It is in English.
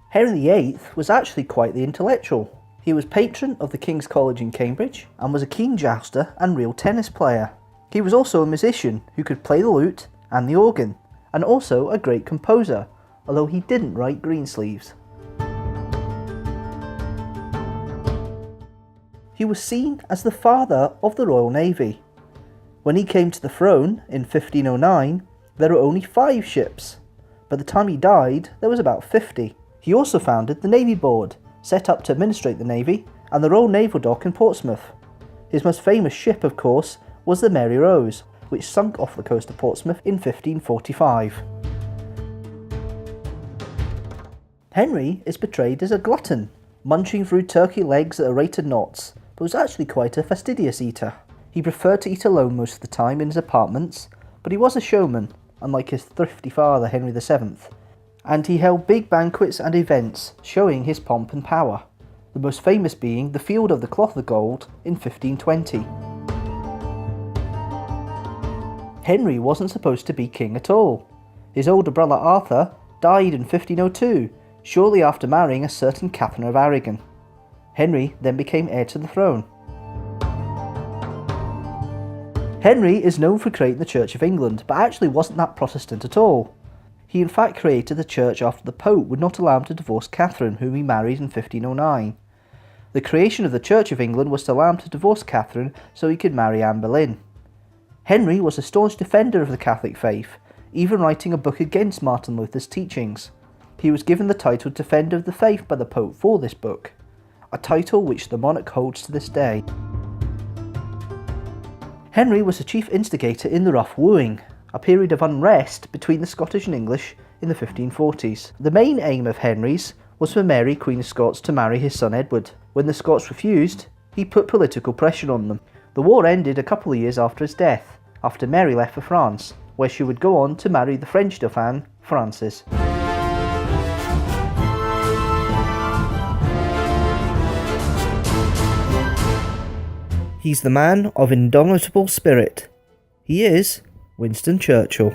Henry VIII was actually quite the intellectual. He was patron of the King's College in Cambridge and was a keen jouster and real tennis player. He was also a musician who could play the lute and the organ, and also a great composer, although he didn't write Greensleeves. He was seen as the father of the Royal Navy. When he came to the throne in 1509, there were only 5 ships. By the time he died, there was about 50. He also founded the Navy Board, set up to administrate the Navy, and the Royal Naval Dock in Portsmouth. His most famous ship, of course, was the Mary Rose, which sunk off the coast of Portsmouth in 1545. Henry is portrayed as a glutton, munching through turkey legs at a rate of knots, but was actually quite a fastidious eater. He preferred to eat alone most of the time in his apartments, but he was a showman, unlike his thrifty father Henry VII, and he held big banquets and events showing his pomp and power, the most famous being the Field of the Cloth of Gold in 1520. Henry wasn't supposed to be king at all. His older brother Arthur died in 1502, shortly after marrying a certain Catherine of Aragon. Henry then became heir to the throne. Henry is known for creating the Church of England, but actually wasn't that Protestant at all. He in fact created the church after the Pope would not allow him to divorce Catherine, whom he married in 1509. The creation of the Church of England was to allow him to divorce Catherine so he could marry Anne Boleyn. Henry was a staunch defender of the Catholic faith, even writing a book against Martin Luther's teachings. He was given the title Defender of the Faith by the Pope for this book, a title which the monarch holds to this day. Henry was the chief instigator in the Rough Wooing, a period of unrest between the Scottish and English in the 1540s. The main aim of Henry's was for Mary, Queen of Scots, to marry his son Edward. When the Scots refused, he put political pressure on them. The war ended a couple of years after his death, after Mary left for France, where she would go on to marry the French Dauphin, Francis. He's the man of indomitable spirit. He is Winston Churchill.